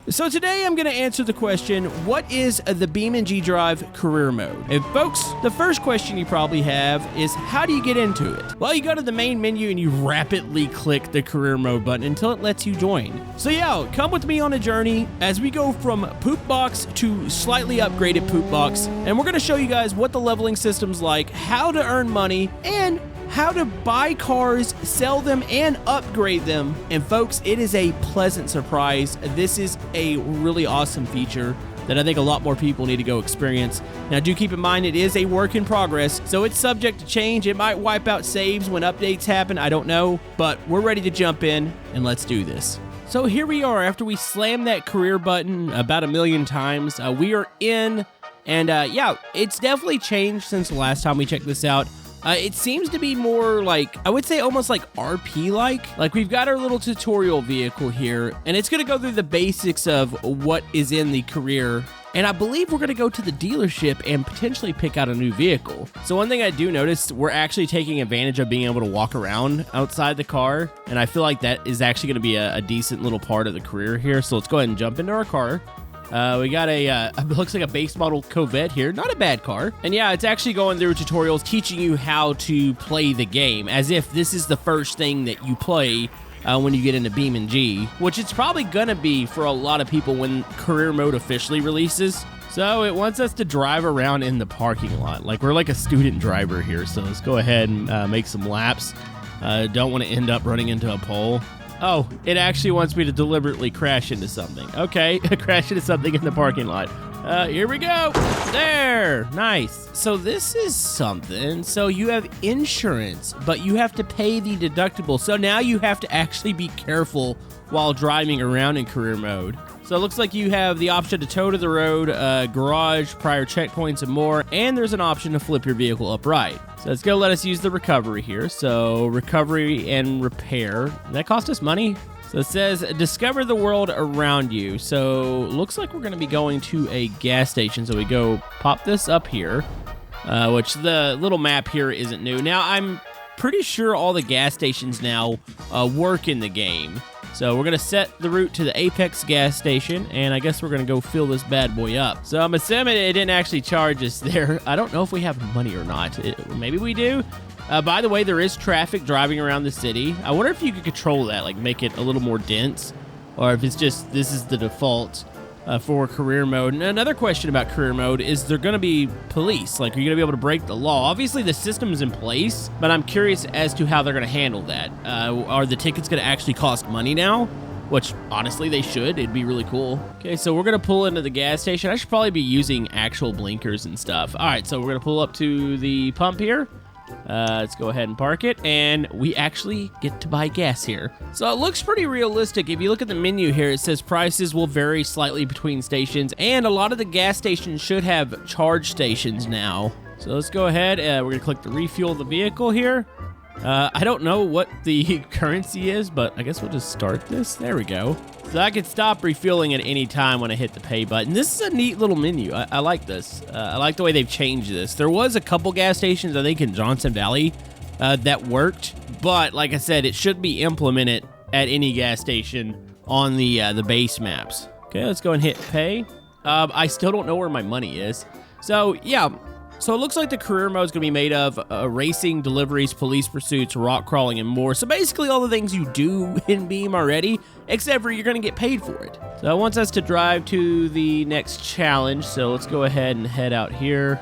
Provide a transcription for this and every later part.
So today I'm going to answer the question, what is the beamng.drive career mode? And folks, the first question you probably have is, how do you get into it? Well, you go to the main menu and you rapidly click the career mode button until it lets you join. So yeah, come with me on a journey as we go from poop box to slightly upgraded poop box, and we're going to show you guys what the leveling system's like, how to earn money, and how to buy cars, sell them, and upgrade them. And folks, it is a pleasant surprise. This is a really awesome feature that I think a lot more people need to go experience. Now, do keep in mind, it is a work in progress, so it's subject to change. It might wipe out saves when updates happen, I don't know, but we're ready to jump in, and let's do this. So here we are, after we slam that career button about 1,000,000 times, we are in, and yeah, it's definitely changed since the last time we checked this out. It seems to be more like, I would say almost like RP-like. Like, we've got our little tutorial vehicle here, and it's going to go through the basics of what is in the career. And I believe we're going to go to the dealership and potentially pick out a new vehicle. So one thing I do notice, we're actually taking advantage of being able to walk around outside the car. And I feel like that is actually going to be a decent little part of the career here. So let's go ahead and jump into our car. We got looks like a base model Corvette here. Not a bad car. And yeah, it's actually going through tutorials teaching you how to play the game, as if this is the first thing that you play when you get into beamng, which it's probably gonna be for a lot of people when career mode officially releases. So it wants us to drive around in the parking lot. Like, we're like a student driver here. So let's go ahead and make some laps. Don't want to end up running into a pole. Oh, it actually wants me to deliberately crash into something. Okay, crash into something in the parking lot. Here we go. There, nice. So this is something. So you have insurance, but you have to pay the deductible. So now you have to actually be careful while driving around in career mode. So it looks like you have the option to tow to the road, garage, prior checkpoints, and more. And there's an option to flip your vehicle upright. So it's going to let us use the recovery here. So recovery and repair. That cost us money. So it says, discover the world around you. So looks like we're going to be going to a gas station. So we go pop this up here, which the little map here isn't new. Now, I'm pretty sure all the gas stations now work in the game. So we're going to set the route to the Apex gas station, and I guess we're going to go fill this bad boy up. So I'm assuming it didn't actually charge us there. I don't know if we have money or not. Maybe we do. By the way, there is traffic driving around the city. I wonder if you could control that, like make it a little more dense, or if it's just this is the default for career mode. And another question about career mode is there going to be police? Like, are you going to be able to break the law? Obviously, the system's in place, but I'm curious as to how they're going to handle that. Are the tickets going to actually cost money now? Which, honestly, they should. It'd be really cool. Okay, so we're going to pull into the gas station. I should probably be using actual blinkers and stuff. All right, so we're going to pull up to the pump here. Let's go ahead and park it, and we actually get to buy gas here. So it looks pretty realistic. If you look at the menu here, it says prices will vary slightly between stations, and a lot of the gas stations should have charge stations now. So let's go ahead, we're gonna click the refuel the vehicle here. I don't know what the currency is, but I guess we'll just start this. There we go. So I can stop refueling at any time when I hit the pay button. This is a neat little menu. I like this. I like the way they've changed this. There was a couple gas stations, I think, in Johnson Valley that worked, but like I said, it should be implemented at any gas station on the base maps. Okay, let's go and hit pay. I still don't know where my money is. So yeah. So it looks like the career mode is going to be made of racing, deliveries, police pursuits, rock crawling, and more. So basically all the things you do in Beam already, except for you're going to get paid for it. So it wants us to drive to the next challenge. So let's go ahead and head out here.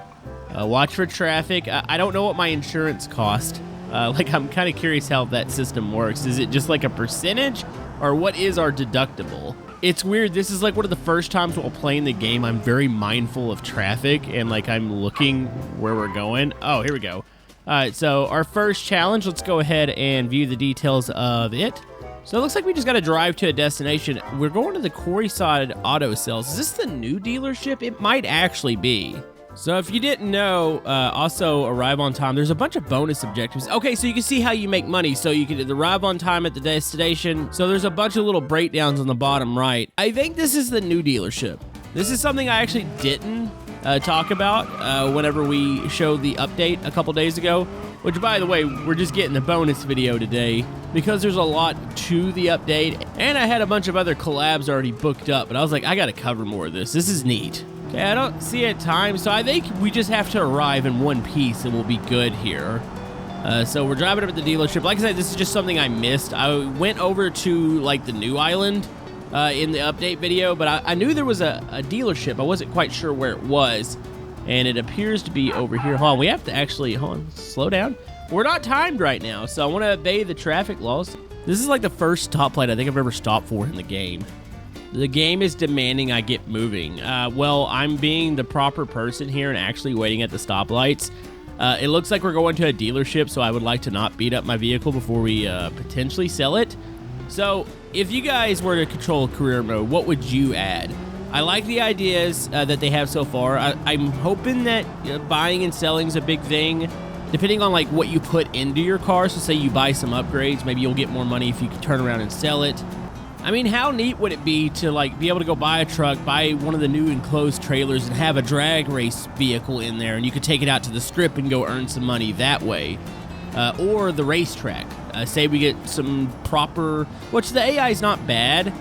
Watch for traffic. I don't know what my insurance cost. Like, I'm kind of curious how that system works. Is it just like a percentage, or what is our deductible? It's weird. This is like one of the first times while playing the game I'm very mindful of traffic, and like I'm looking where we're going. Oh, here we go. All right, so our first challenge, let's go ahead and view the details of it. So it looks like we just got to drive to a destination. We're going to the Quarryside Auto Sales. Is this the new dealership? It might actually be. So if you didn't know, also arrive on time. There's a bunch of bonus objectives. Okay, so you can see how you make money. So you can arrive on time at the destination. So there's a bunch of little breakdowns on the bottom right. I think this is the new dealership. This is something I actually didn't talk about whenever we showed the update a couple days ago, which, by the way, we're just getting the bonus video today because there's a lot to the update, and I had a bunch of other collabs already booked up, but I was like, I gotta cover more of this. This is neat. Okay, I don't see it time, so I think we just have to arrive in one piece and we'll be good here. So we're driving up at the dealership. Like I said, this is just something I missed. I went over to, like, the new island in the update video, but I knew there was a dealership. I wasn't quite sure where it was, and it appears to be over here. Hold on, we have to actually, hold on, slow down. We're not timed right now, so I want to obey the traffic laws. This is like the first stoplight I think I've ever stopped for in the game. The game is demanding I get moving. Well, I'm being the proper person here and actually waiting at the stoplights. It looks like we're going to a dealership, so I would like to not beat up my vehicle before we potentially sell it. So, if you guys were to control career mode, what would you add? I like the ideas that they have so far. I'm hoping that buying and selling is a big thing, depending on like what you put into your car. So say you buy some upgrades, maybe you'll get more money if you can turn around and sell it. I mean, how neat would it be to like be able to go buy a truck, buy one of the new enclosed trailers, and have a drag race vehicle in there, and you could take it out to the strip and go earn some money that way. Or the racetrack. Say we get some proper, which the AI is not bad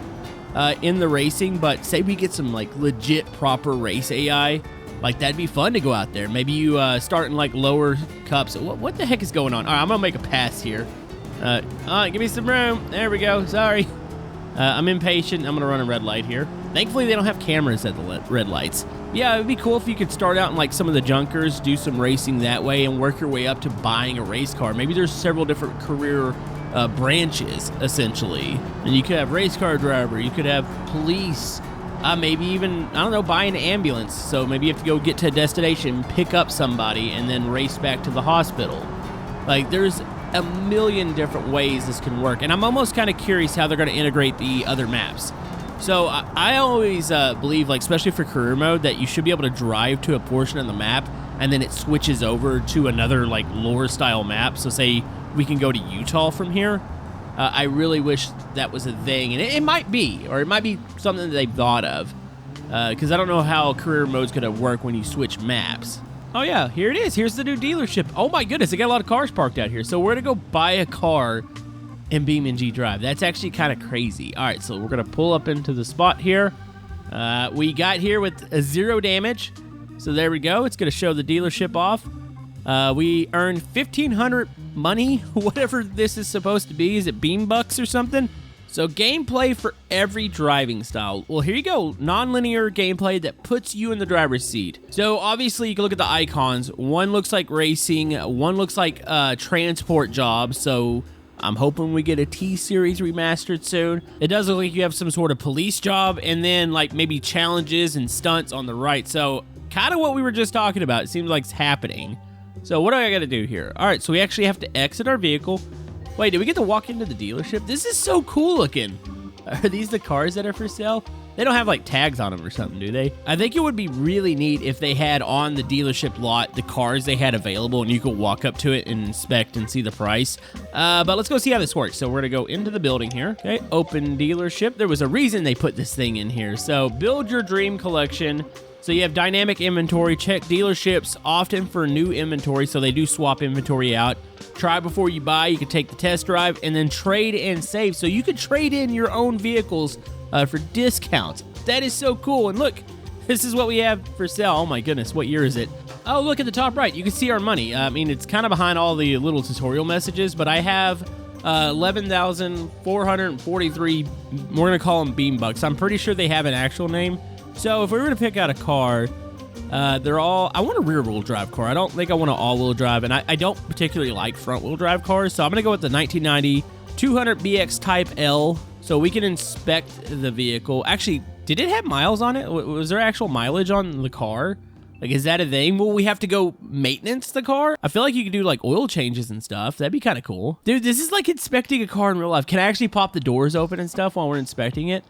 in the racing, but say we get some like legit proper race AI, like that'd be fun to go out there. Maybe you start in like lower cups. What the heck is going on? All right, I'm gonna make a pass here. All right, give me some room. There we go. Sorry. I'm impatient. I'm gonna run a red light here. Thankfully, they don't have cameras at the red lights. Yeah, it'd be cool if you could start out in like some of the junkers, do some racing that way, and work your way up to buying a race car. Maybe there's several different career branches, essentially. And you could have race car driver, you could have police, maybe even, I don't know, buy an ambulance. So maybe you have to go get to a destination, pick up somebody, and then race back to the hospital. Like, there's a million different ways this can work, and I'm almost kind of curious how they're going to integrate the other maps. So I always believe, like especially for career mode, that you should be able to drive to a portion of the map and then it switches over to another like lore style map. So say we can go to Utah from here. I really wish that was a thing, and it might be, or it might be something that they've thought of, because I don't know how career mode's going to work when you switch maps. Oh yeah, here it is. Here's the new dealership. Oh my goodness, they got a lot of cars parked out here. So we're gonna go buy a car in beamng.drive. That's actually kind of crazy. All right, so we're gonna pull up into the spot here. We got here with 0 damage. So there we go. It's gonna show the dealership off. We earned 1,500 money, whatever this is supposed to be. Is it beam bucks or something? So gameplay for every driving style. Well, here you go. Non-linear gameplay that puts you in the driver's seat. So obviously you can look at the icons. One looks like racing. One looks like transport jobs. So I'm hoping we get a T-Series remastered soon. It does look like you have some sort of police job, and then like maybe challenges and stunts on the right. So kind of what we were just talking about. It seems like it's happening. So what do I got to do here? All right, so we actually have to exit our vehicle. Wait, did we get to walk into the dealership? This is so cool looking. Are these the cars that are for sale? They don't have like tags on them or something, do they? I think it would be really neat if they had on the dealership lot the cars they had available and you could walk up to it and inspect and see the price. But let's go see how this works. So we're gonna go into the building here. Okay, open dealership. There was a reason they put this thing in here. So build your dream collection. So you have dynamic inventory. Check dealerships often for new inventory, so they do swap inventory out. Try before you buy. You can take the test drive and then trade and save. So you can trade in your own vehicles for discounts. That is so cool. And look, this is what we have for sale. Oh my goodness, what year is it? Oh, look at the top right. You can see our money. I mean, it's kind of behind all the little tutorial messages, but I have 11,443. We're going to call them beam bucks. I'm pretty sure they have an actual name. So if we were to pick out a car, they're all, I want a rear-wheel drive car. I don't think I want an all-wheel drive, and I don't particularly like front-wheel drive cars, so I'm going to go with the 1990 200BX Type L, so we can inspect the vehicle. Actually, did it have miles on it? Was there actual mileage on the car? Like, is that a thing? Will we have to go maintenance the car? I feel like you could do, like, oil changes and stuff. That'd be kind of cool. Dude, this is like inspecting a car in real life. Can I actually pop the doors open and stuff while we're inspecting it?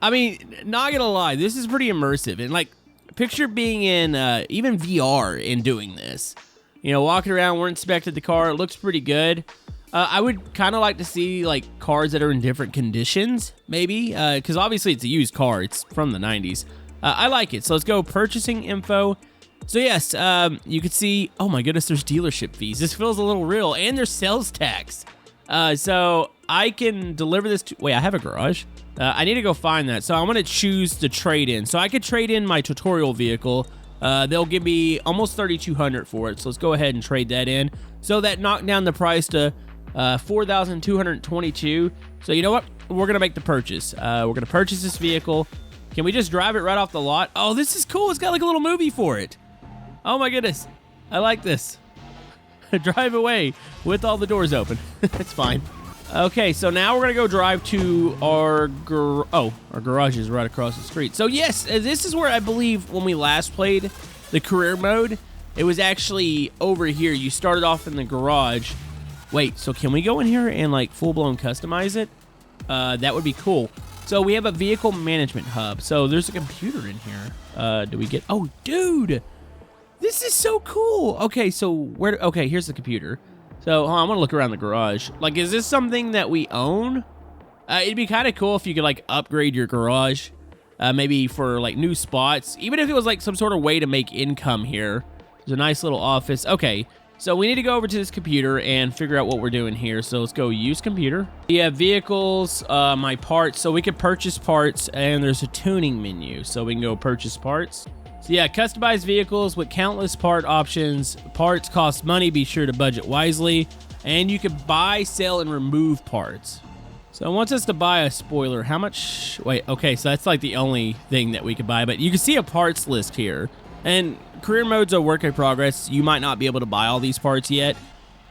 I mean, not gonna lie, this is pretty immersive. And, like, picture being in even VR and doing this. You know, walking around, we're inspecting the car. It looks pretty good. I would kind of like to see, like, cars that are in different conditions, maybe. Because obviously it's a used car. It's from the 90s. I like it. So let's go purchasing info. So yes, you can see, oh my goodness, there's dealership fees. This feels a little real, and there's sales tax. So I can deliver this to, wait, I have a garage. I need to go find that. So I'm gonna choose the trade-in. So I could trade in my tutorial vehicle. They'll give me almost $3,200 for it. So let's go ahead and trade that in. So that knocked down the price to $4,222. So you know what? We're gonna make the purchase. We're gonna purchase this vehicle. Can we just drive it right off the lot? Oh, this is cool. It's got like a little movie for it. Oh my goodness. I like this. Drive away with all the doors open. It's fine. Okay, so now we're gonna go drive to our garage is right across the street. So yes, this is where I believe when we last played the career mode, it was actually over here. You started off in the garage. Wait, so can we go in here and like full-blown customize it? That would be cool. So we have a vehicle management hub. So there's a computer in here. Do we get, oh dude, this is so cool. Okay, so okay, here's the computer. So I want to look around the garage. Like, is this something that we own? It'd be kind of cool if you could like upgrade your garage, maybe for like new spots. Even if it was like some sort of way to make income here. There's a nice little office. Okay, so we need to go over to this computer and figure out what we're doing here. So let's go use computer. We have vehicles, my parts. So we can purchase parts, and there's a tuning menu. So we can go purchase parts. So yeah, customized vehicles with countless part options. Parts cost money, be sure to budget wisely. And you can buy, sell, and remove parts. So it wants us to buy a spoiler. How much? Wait, okay, so that's like the only thing that we could buy. But you can see a parts list here. And career mode's a work in progress. You might not be able to buy all these parts yet.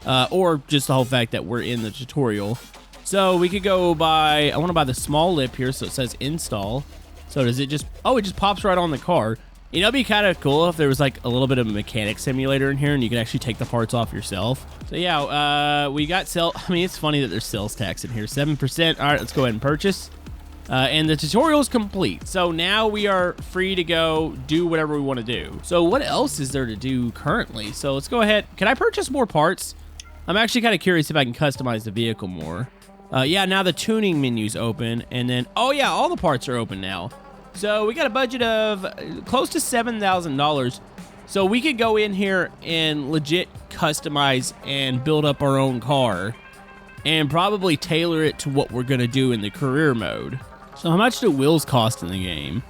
Or just the whole fact that we're in the tutorial. So we could go buy, I want to buy the small lip here. So it says install. So does it just, oh, it just pops right on the car. You know, it'd be kind of cool if there was like a little bit of a mechanic simulator in here and you could actually take the parts off yourself. So yeah, we got I mean, it's funny that there's sales tax in here, 7%. All right, let's go ahead and purchase. And the tutorial is complete. So now we are free to go do whatever we want to do. So what else is there to do currently? So let's go ahead. Can I purchase more parts? I'm actually kind of curious if I can customize the vehicle more. Yeah, now the tuning menu's open. And then, oh yeah, all the parts are open now. So we got a budget of close to $7,000. So we could go in here and legit customize and build up our own car and probably tailor it to what we're going to do in the career mode. So how much do wheels cost in the game?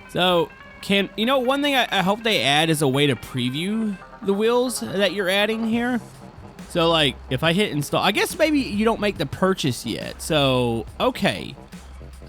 So you know, one thing I hope they add is a way to preview the wheels that you're adding here. So like if I hit install, I guess maybe you don't make the purchase yet. So, okay.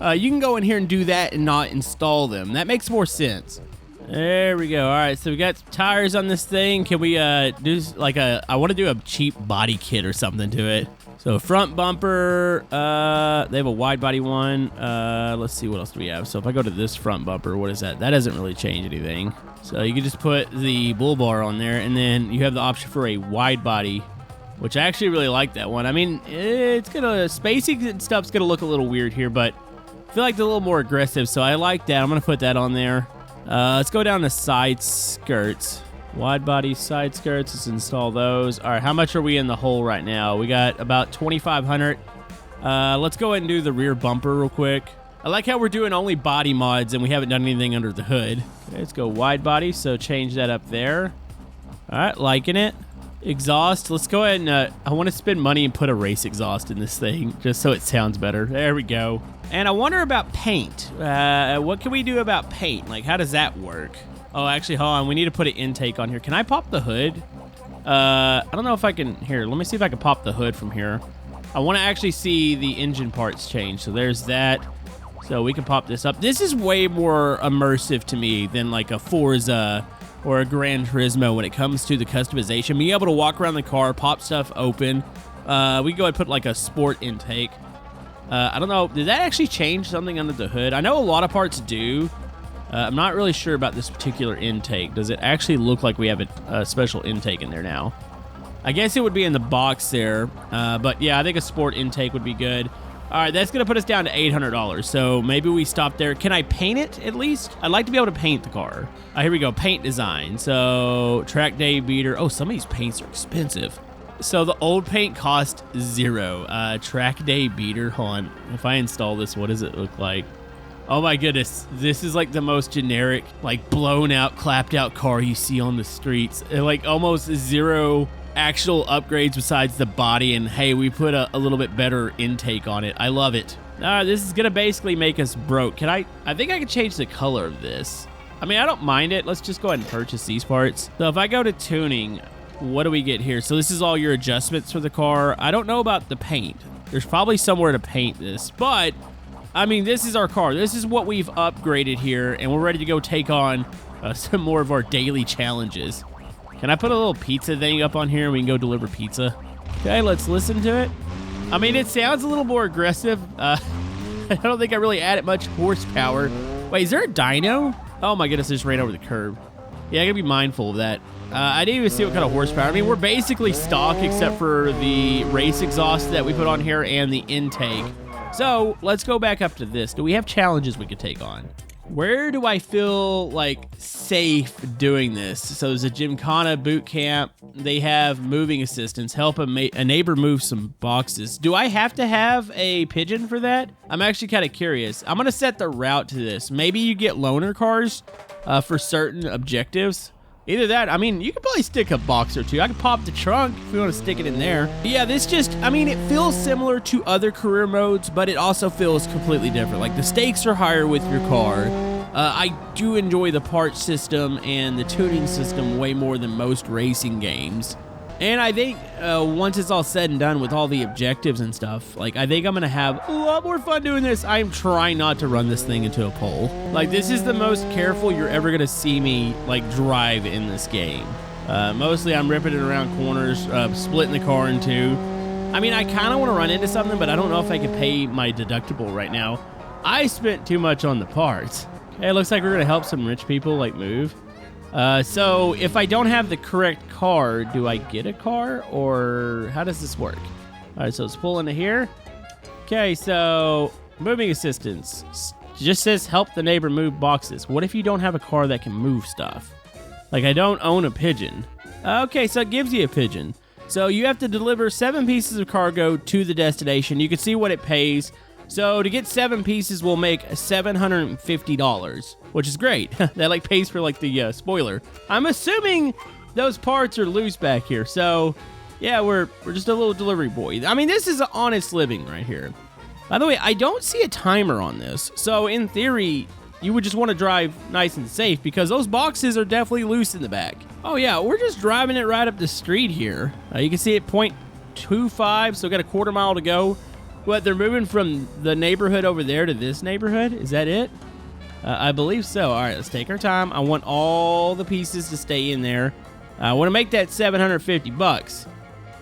You can go in here and do that and not install them. That makes more sense. There we go. All right, so we got tires on this thing. Can we do like I want to do a cheap body kit or something to it. So front bumper, they have a wide body one. Let's see, what else do we have? So if I go to this front bumper, what is that? That doesn't really change anything. So you can just put the bull bar on there, and then you have the option for a wide body, which I actually really like that one. I mean, it's gonna, spacing and stuff's gonna look a little weird here, but I feel like they're a little more aggressive, so I like that. I'm gonna put that on there. Let's go down to side skirts. Wide body side skirts, let's install those. All right, how much are we in the hole right now? We got about 2,500. Let's go ahead and do the rear bumper real quick. I like how we're doing only body mods and we haven't done anything under the hood. Okay, let's go wide body, so change that up there. All right, liking it. Exhaust, let's go ahead and, I want to spend money and put a race exhaust in this thing, just so it sounds better. There we go. And I wonder about paint. What can we do about paint? Like, how does that work? Oh, actually, hold on. We need to put an intake on here. Can I pop the hood? I don't know if I can. Here, let me see if I can pop the hood from here. I want to actually see the engine parts change. So there's that. So we can pop this up. This is way more immersive to me than like a Forza or a Gran Turismo when it comes to the customization. Being able to walk around the car, pop stuff open. We can go ahead and put like a sport intake. I don't know. Did that actually change something under the hood? I know a lot of parts do. I'm not really sure about this particular intake. Does it actually look like we have a special intake in there now? I guess it would be in the box there. But yeah, I think a sport intake would be good. All right, that's going to put us down to $800. So maybe we stop there. Can I paint it at least? I'd like to be able to paint the car. Here we go. Paint design. So track day beater. Oh, some of these paints are expensive. So the old paint cost $0. Track day beater. Hold on. If I install this, what does it look like? Oh my goodness, this is like the most generic, like blown out, clapped out car you see on the streets. Like almost zero actual upgrades besides the body, and hey, we put a little bit better intake on it. I love it. This is gonna basically make us broke. I think I can change the color of this. I mean, I don't mind it. Let's just go ahead and purchase these parts. So if I go to tuning, what do we get here? So this is all your adjustments for the car. I don't know about the paint. There's probably somewhere to paint this, but I mean, this is our car. This is what we've upgraded here, and we're ready to go take on some more of our daily challenges. Can I put a little pizza thing up on here and we can go deliver pizza? Okay, let's listen to it. I mean, it sounds a little more aggressive. I don't think I really added much horsepower. Wait, is there a dyno? Oh my goodness, I just ran over the curb. Yeah, I gotta be mindful of that. I didn't even see what kind of horsepower. I mean, we're basically stock except for the race exhaust that we put on here and the intake. So let's go back up to this. Do we have challenges we could take on? Where do I feel like safe doing this? So there's a Gymkhana boot camp. They have moving assistance. Help a neighbor move some boxes. Do I have to have a pigeon for that? I'm actually kind of curious. I'm going to set the route to this. Maybe you get loaner cars for certain objectives. Either that, I mean, you could probably stick a box or two. I could pop the trunk if we want to stick it in there. But yeah, this just, I mean, it feels similar to other career modes, but it also feels completely different. Like, the stakes are higher with your car. I do enjoy the parts system and the tuning system way more than most racing games. And I think once it's all said and done with all the objectives and stuff, like, I think I'm going to have a lot more fun doing this. I'm trying not to run this thing into a pole. Like, this is the most careful you're ever going to see me, like, drive in this game. Mostly I'm ripping it around corners, splitting the car in two. I mean, I kind of want to run into something, but I don't know if I can pay my deductible right now. I spent too much on the parts. Hey, it looks like we're going to help some rich people, like, move. So if I don't have the correct car, do I get a car, or how does this work? All right, so let's pull into here. Okay, so moving assistance. Just says help the neighbor move boxes. What if you don't have a car that can move stuff? Like, I don't own a pigeon. Okay, so it gives you a pigeon. So you have to deliver 7 pieces of cargo to the destination. You can see what it pays. So to get 7 pieces, we'll make $750, which is great. That like pays for like the spoiler. I'm assuming those parts are loose back here. So yeah, we're just a little delivery boy. I mean, this is an honest living right here. By the way, I don't see a timer on this. So in theory, you would just want to drive nice and safe because those boxes are definitely loose in the back. Oh yeah, we're just driving it right up the street here. You can see it 0.25, so we got a quarter mile to go. What, they're moving from the neighborhood over there to this neighborhood? Is that it? I believe so. All right, let's take our time. I want all the pieces to stay in there. I want to make that $750.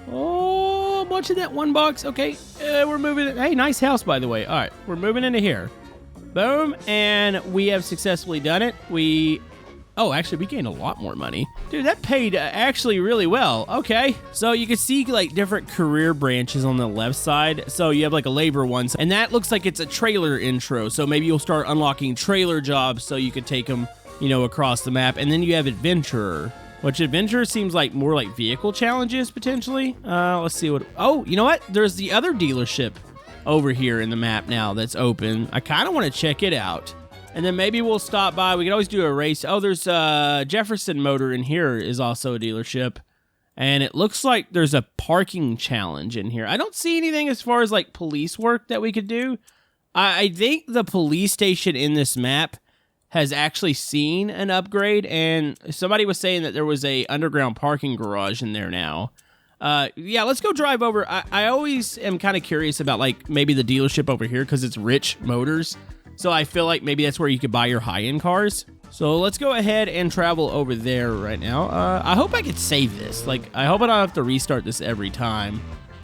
Oh, much of that $1. Okay, we're moving it. Hey, nice house, by the way. All right, we're moving into here. Boom, and we have successfully done it. Oh, actually, we gained a lot more money. Dude, that paid actually really well. Okay. So you can see like different career branches on the left side. So you have like a labor one, and that looks like it's a trailer intro. So maybe you'll start unlocking trailer jobs so you could take them, you know, across the map. And then you have adventurer, which adventurer seems like more like vehicle challenges potentially. Let's see what, oh, you know what? There's the other dealership over here in the map now that's open. I kind of want to check it out. And then maybe we'll stop by. We can always do a race. Oh, there's Jefferson Motor in here is also a dealership. And it looks like there's a parking challenge in here. I don't see anything as far as like police work that we could do. I think the police station in this map has actually seen an upgrade. And somebody was saying that there was a underground parking garage in there now. Yeah, let's go drive over. I always am kind of curious about like maybe the dealership over here because it's Rich Motors. So I feel like maybe that's where you could buy your high-end cars. So let's go ahead and travel over there right now. I hope I could save this. Like, I hope I don't have to restart this every time.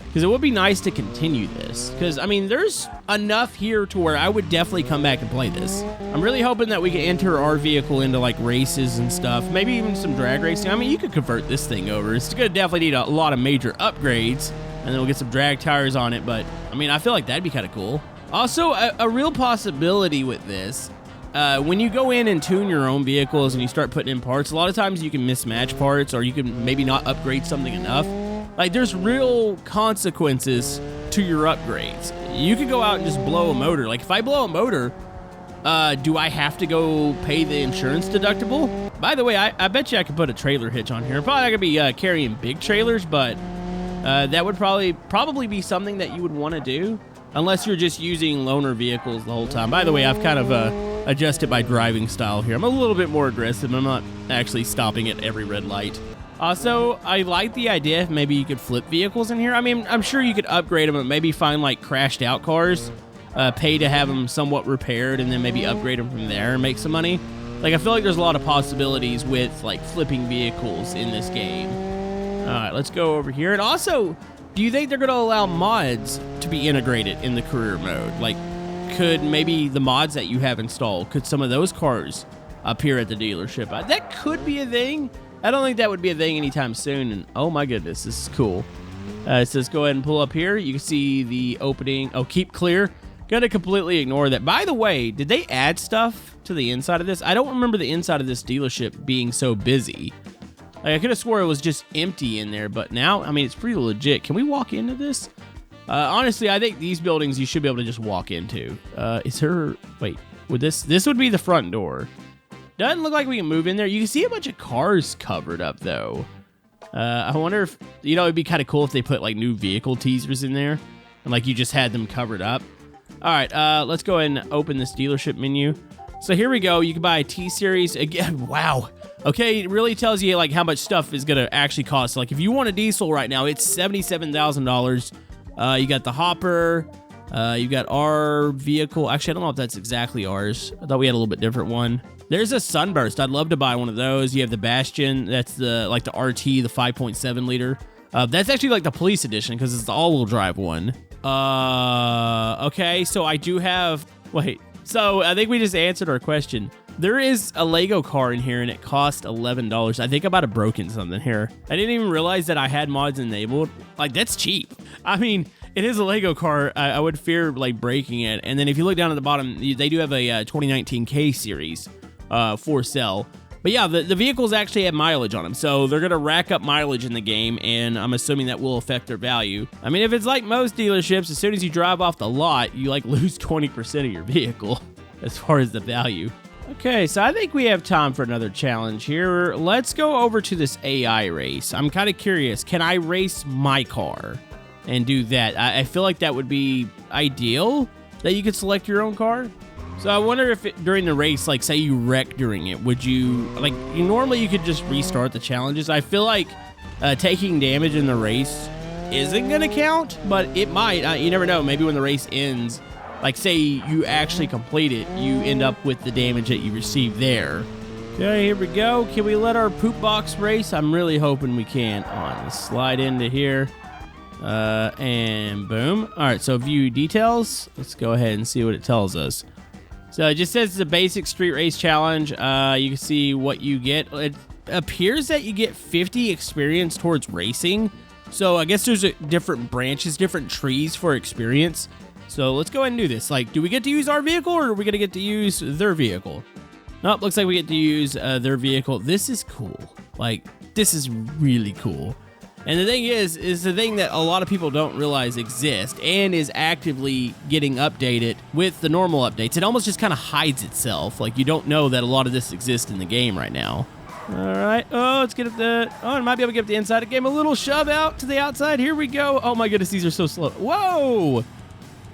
Because it would be nice to continue this. Because, I mean, there's enough here to where I would definitely come back and play this. I'm really hoping that we can enter our vehicle into, like, races and stuff. Maybe even some drag racing. I mean, you could convert this thing over. It's going to definitely need a lot of major upgrades. And then we'll get some drag tires on it. But, I mean, I feel like that'd be kind of cool. Also, a real possibility with this, when you go in and tune your own vehicles and you start putting in parts, a lot of times you can mismatch parts or you can maybe not upgrade something enough. Like, there's real consequences to your upgrades. You could go out and just blow a motor. Like, if I blow a motor, Do I have to go pay the insurance deductible? By the way, I bet you I could put a trailer hitch on here. I'm probably not going to be carrying big trailers, but that would probably be something that you would want to do, unless you're just using loaner vehicles the whole time. By the way, I've kind of adjusted my driving style here. I'm a little bit more aggressive. I'm not actually stopping at every red light. Also, I like the idea if maybe you could flip vehicles in here. I mean, I'm sure you could upgrade them and maybe find like crashed out cars, pay to have them somewhat repaired, and then maybe upgrade them from there and make some money. Like, I feel like there's a lot of possibilities with like flipping vehicles in this game. All right, let's go over here. And also, do you think they're going to allow mods to be integrated in the career mode? Like, could maybe the mods that you have installed, could some of those cars appear at the dealership? That could be a thing. I don't think that would be a thing anytime soon. And oh my goodness, this is cool. It says go ahead and pull up here. You can see the opening. Oh, keep clear. Gonna completely ignore that. By the way, did they add stuff to the inside of this? I don't remember the inside of this dealership being so busy. Like, I could have swore it was just empty in there, but now, I mean, it's pretty legit. Can we walk into this? Honestly, I think these buildings you should be able to just walk into. Is there, wait, would this would be the front door. Doesn't look like we can move in there. You can see a bunch of cars covered up, though. I wonder if, you know, it'd be kind of cool if they put, like, new vehicle teasers in there. And, like, you just had them covered up. All right, let's go ahead and open this dealership menu. So here we go. You can buy a T-Series. Again, wow. Okay, it really tells you, like, how much stuff is going to actually cost. Like, if you want a diesel right now, it's $77,000. You got the hopper. You got our vehicle. Actually, I don't know if that's exactly ours. I thought we had a little bit different one. There's a Sunburst. I'd love to buy one of those. You have the Bastion. That's the RT, the 5.7 liter. That's actually like the police edition because it's the all-wheel drive one. Okay, so I do have... Wait, so I think we just answered our question. There is a Lego car in here and it cost $11. I think I might have broken something here. I didn't even realize that I had mods enabled. Like, that's cheap. I mean... It is a Lego car. I would fear, like, breaking it. And then if you look down at the bottom, they do have a 2019 K series for sale. But yeah, the vehicles actually have mileage on them. So they're going to rack up mileage in the game, and I'm assuming that will affect their value. I mean, if it's like most dealerships, as soon as you drive off the lot, you, like, lose 20% of your vehicle as far as the value. Okay, so I think we have time for another challenge here. Let's go over to this AI race. I'm kind of curious. Can I race my car? And do that. I feel like that would be ideal, that you could select your own car. So I wonder if during the race, like, say you wreck during it, would you, like, normally you could just restart the challenges. I feel like taking damage in the race isn't going to count, but it might. You never know. Maybe when the race ends, like, say you actually complete it, you end up with the damage that you received there. Okay, here we go. Can we let our poop box race? I'm really hoping we can. Let's slide into here. And boom. All right, so view details. Let's go ahead and see what it tells us. So it just says it's a basic street race challenge. You can see what you get. It appears that you get 50 experience towards racing. So I guess there's different branches, different trees for experience. So let's go ahead and do this. Like, do we get to use our vehicle or are we going to get to use their vehicle? Nope, looks like we get to use their vehicle. This is cool. Like, this is really cool. And the thing is the thing that a lot of people don't realize exists and is actively getting updated with the normal updates. It almost just kind of hides itself. Like, you don't know that a lot of this exists in the game right now. All right. Oh, let's get up the... Oh, I might be able to get up the inside. It gave him a little shove out to the outside. Here we go. Oh, my goodness. These are so slow. Whoa.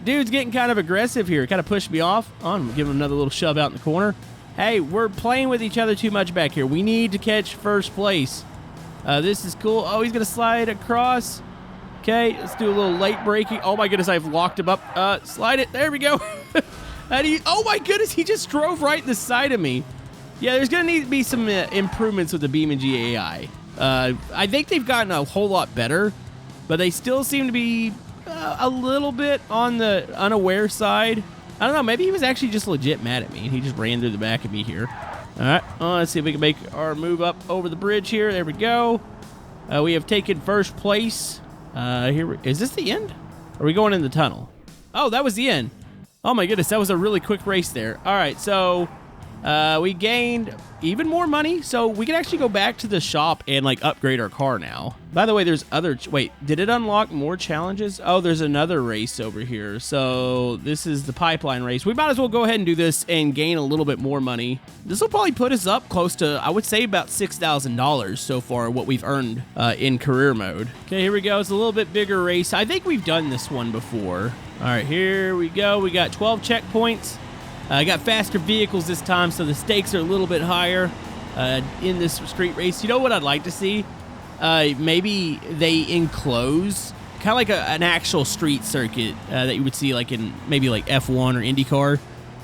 Dude's getting kind of aggressive here. Kind of pushed me off. Oh, I'm giving him another little shove out in the corner. Hey, we're playing with each other too much back here. We need to catch first place. This is cool. Oh, he's going to slide across. Okay, let's do a little late braking. Oh, my goodness, I've locked him up. Slide it. There we go. How do you... Oh, my goodness, he just drove right in the side of me. Yeah, there's going to need to be some improvements with the beamng AI. I think they've gotten a whole lot better, but they still seem to be a little bit on the unaware side. I don't know. Maybe he was actually just legit mad at me, and he just ran through the back of me here. All right, let's see if we can make our move up over the bridge here. There we go. We have taken first place. Is this the end? Are we going in the tunnel? Oh, that was the end. Oh my goodness, that was a really quick race there. All right, so We gained even more money, so we can actually go back to the shop and like upgrade our car now. By the way, there's other, wait, did it unlock more challenges? Oh, there's another race over here. So this is the pipeline race. We might as well go ahead and do this and gain a little bit more money. This will probably put us up close to, I would say, about $6,000 so far, what we've earned in career mode. Okay, here we go. It's a little bit bigger race. I think we've done this one before. All right, here we go. We got 12 checkpoints. I got faster vehicles this time, so the stakes are a little bit higher in this street race. You know what I'd like to see? Maybe they enclose kind of like an actual street circuit that you would see like in maybe like F1 or IndyCar.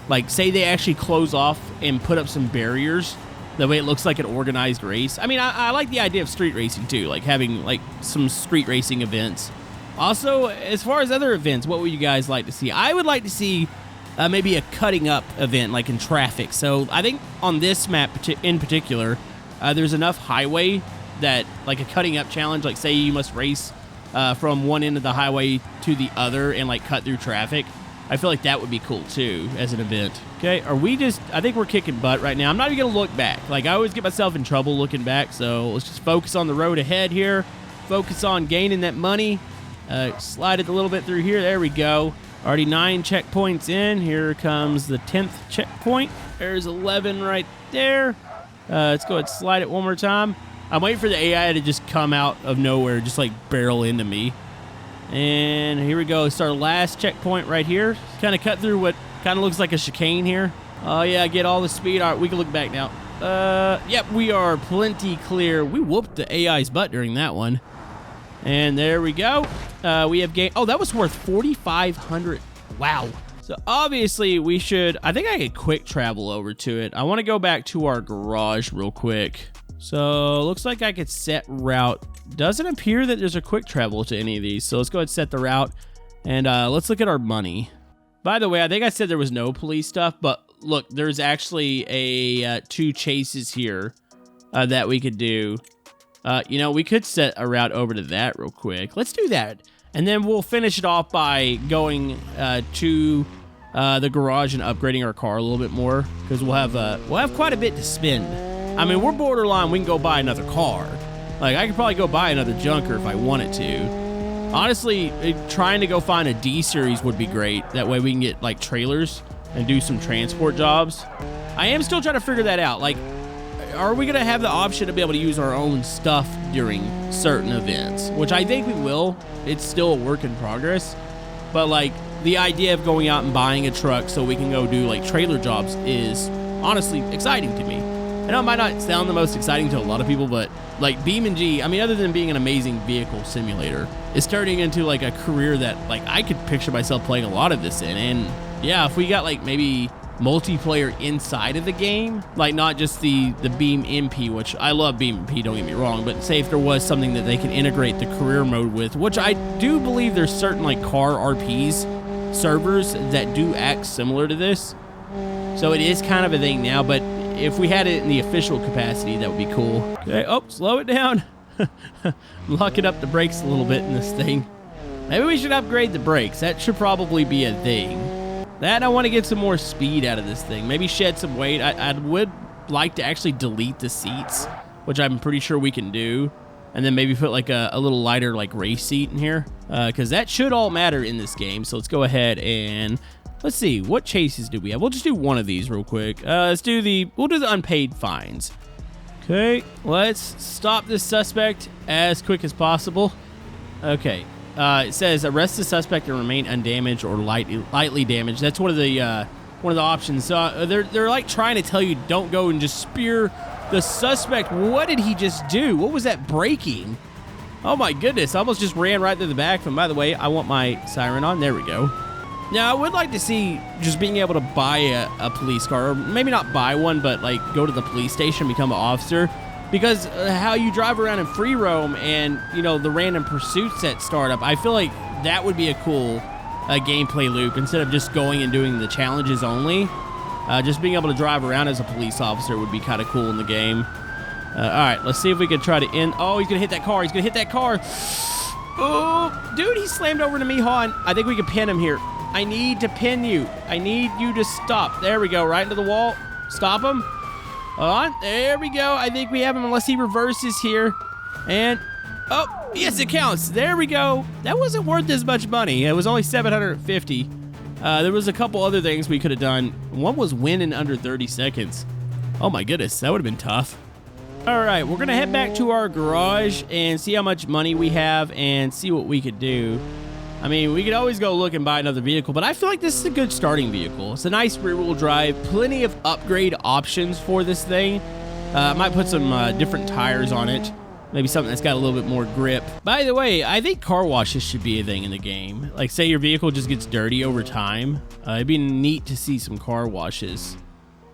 Like, say they actually close off and put up some barriers. That way it looks like an organized race. I mean, I like the idea of street racing too, like having like some street racing events. Also, as far as other events, what would you guys like to see? I would like to see maybe a cutting up event like in traffic. So I think on this map in particular, there's enough highway that like a cutting up challenge, like say you must race from one end of the highway to the other and like cut through traffic. I feel like that would be cool too as an event. Okay, I think we're kicking butt right now. I'm not even gonna look back. Like, I always get myself in trouble looking back, so let's just focus on the road ahead here. Focus on gaining that money. Slide it a little bit through here. There we go. Already 9 checkpoints in. Here comes the 10th checkpoint. There's 11 right there. Let's go ahead and slide it one more time. I'm waiting for the AI to just come out of nowhere, just like barrel into me. And here we go. It's our last checkpoint right here. Kind of cut through what kind of looks like a chicane here. Oh yeah, get all the speed. All right, we can look back now. Yep, we are plenty clear. We whooped the AI's butt during that one. And there we go. We have gained... Oh, that was worth 4,500. Wow. So obviously we should... I think I could quick travel over to it. I want to go back to our garage real quick. So looks like I could set route. Doesn't appear that there's a quick travel to any of these. So let's go ahead and set the route. And let's look at our money. By the way, I think I said there was no police stuff. But look, there's actually a 2 chases here that we could do. You know, we could set a route over to that real quick. Let's do that. And then we'll finish it off by going to the garage and upgrading our car a little bit more. Because we'll have quite a bit to spend. I mean, we're borderline, we can go buy another car. Like, I could probably go buy another junker if I wanted to. Honestly, trying to go find a D series would be great. That way we can get, like, trailers and do some transport jobs. I am still trying to figure that out. Like, are we going to have the option to be able to use our own stuff during certain events? Which I think we will. It's still a work in progress. But, like, the idea of going out and buying a truck so we can go do, like, trailer jobs is honestly exciting to me. I know it might not sound the most exciting to a lot of people, but, like, BeamNG, I mean, other than being an amazing vehicle simulator, it's turning into, like, a career that, like, I could picture myself playing a lot of this in. And, yeah, if we got, like, maybe multiplayer inside of the game, like not just the beamng, which I love beamng, don't get me wrong, but say if there was something that they could integrate the career mode with, which I do believe there's certain like car RPs servers that do act similar to this, so it is kind of a thing now. But if we had it in the official capacity, that would be cool. Okay, oh, slow it down. Locking up the brakes a little bit in this thing. Maybe we should upgrade the brakes. That should probably be a thing. That, I want to get some more speed out of this thing. Maybe shed some weight. I would like to actually delete the seats, which I'm pretty sure we can do. And then maybe put like a little lighter like race seat in here. Because that should all matter in this game. So let's go ahead and let's see. What chases do we have? We'll just do one of these real quick. We'll do the unpaid fines. Okay, let's stop this suspect as quick as possible. Okay. It says arrest the suspect and remain undamaged or lightly damaged. That's one of the options. So they're like trying to tell you don't go and just spear the suspect. What did he just do? What was that braking? Oh my goodness! I almost just ran right through the back. And by the way, I want my siren on. There we go. Now I would like to see just being able to buy a police car, or maybe not buy one, but like go to the police station, become an officer. Because how you drive around in free roam and, you know, the random pursuits that start up, I feel like that would be a cool gameplay loop instead of just going and doing the challenges only. Just being able to drive around as a police officer would be kind of cool in the game. All right, let's see if we can try to end. Oh, he's going to hit that car. He's going to hit that car. Oh, dude, he slammed over to me. Hold on. I think we can pin him here. I need to pin you. I need you to stop. There we go. Right into the wall. Stop him. Hold on. There we go. I think we have him unless he reverses here. And, oh, yes, it counts. There we go. That wasn't worth as much money. It was only $750. There was a couple other things we could have done. One was win in under 30 seconds. Oh, my goodness. That would have been tough. All right, we're going to head back to our garage and see how much money we have and see what we could do. I mean, we could always go look and buy another vehicle, but I feel like this is a good starting vehicle. It's a nice rear-wheel drive, plenty of upgrade options for this thing. I might put some different tires on it, maybe something that's got a little bit more grip. By the way, I think car washes should be a thing in the game. Like, say your vehicle just gets dirty over time. It'd be neat to see some car washes.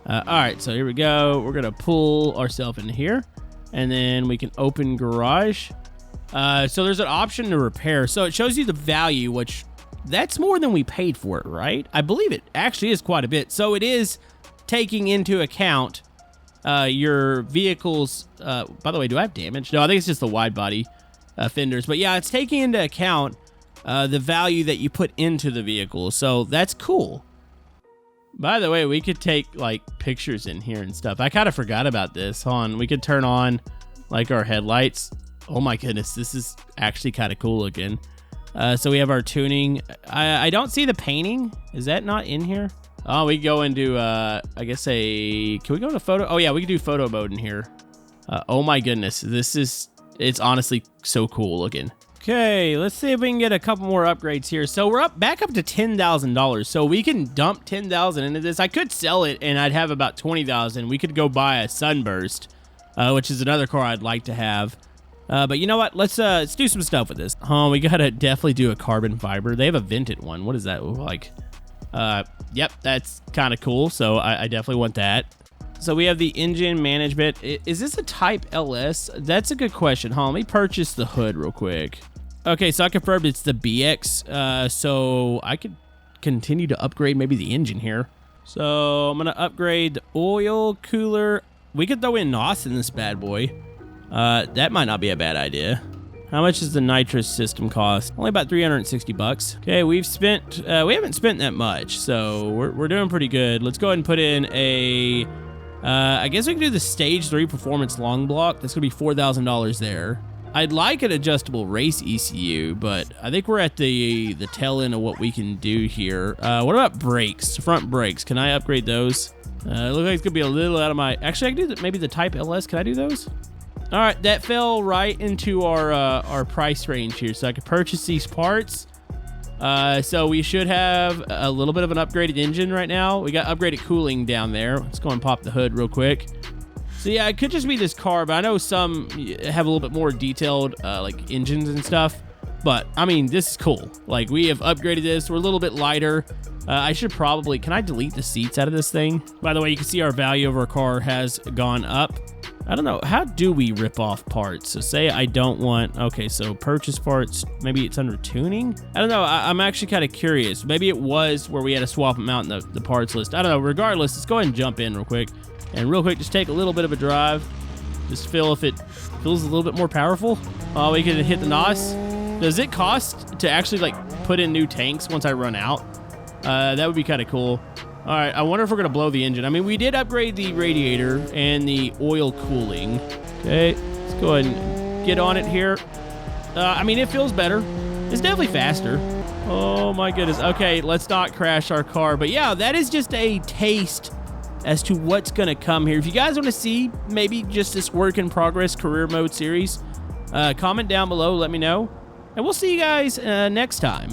All right, so here we go. We're going to pull ourselves in here, and then we can open garage. So there's an option to repair. So it shows you the value, which that's more than we paid for it, right? I believe it actually is quite a bit. So it is taking into account your vehicle's... by the way, do I have damage? No, I think it's just the wide body fenders. But yeah, it's taking into account the value that you put into the vehicle. So that's cool. By the way, we could take like pictures in here and stuff. I kind of forgot about this. Hold on, we could turn on like our headlights. Oh my goodness, this is actually kind of cool looking. So we have our tuning. I don't see the painting. Is that not in here? Oh, we go into, I guess can we go to photo? Oh yeah, we can do photo mode in here. Oh my goodness, it's honestly so cool looking. Okay, let's see if we can get a couple more upgrades here. So we're back up to $10,000. So we can dump $10,000 into this. I could sell it and I'd have about $20,000. We could go buy a Sunburst, which is another car I'd like to have. But you know what? Let's do some stuff with this. Oh, we gotta definitely do a carbon fiber. They have a vented one. What does that look like? Yep, that's kind of cool. So I definitely want that. So we have the engine management. Is this a Type LS? That's a good question. Let me purchase the hood real quick. Okay, so I confirmed it's the BX. So I could continue to upgrade maybe the engine here. So I'm gonna upgrade the oil cooler. We could throw in NOS in this bad boy. That might not be a bad idea. How much does the nitrous system cost? Only about 360 bucks. Okay, we haven't spent that much, so we're doing pretty good. Let's go ahead and put in I guess we can do the stage 3 performance long block. That's gonna be $4,000 there. I'd like an adjustable race ECU, but I think we're at the tail end of what we can do here. What about brakes? Front brakes, can I upgrade those? It looks like it's gonna be a little out of my, actually I can do maybe the Type LS, can I do those? All right, that fell right into our price range here, so I can purchase these parts. So we should have a little bit of an upgraded engine right now. We got upgraded cooling down there. Let's go and pop the hood real quick. So yeah, it could just be this car, but I know some have a little bit more detailed like engines and stuff. But I mean, this is cool. Like, we have upgraded this. We're a little bit lighter. I should probably, can I delete the seats out of this thing? By the way, you can see our value of our car has gone up. I don't know, how do we rip off parts? So say I don't want, okay, so purchase parts, maybe it's under tuning? I don't know, I'm actually kind of curious. Maybe it was where we had to swap them out in the parts list. I don't know, regardless, let's go ahead and jump in real quick. And real quick, just take a little bit of a drive. Just feel if it feels a little bit more powerful. Oh, we can hit the NOS. Does it cost to actually like put in new tanks once I run out? That would be kind of cool. All right, I wonder if we're gonna blow the engine. I mean, we did upgrade the radiator and the oil cooling. Okay, let's go ahead and get on it here. I mean, it feels better. It's definitely faster. Oh my goodness. Okay, let's not crash our car. But yeah, that is just a taste as to what's gonna come here. If you guys want to see maybe just this work in progress career mode series, comment down below, let me know. And we'll see you guys next time.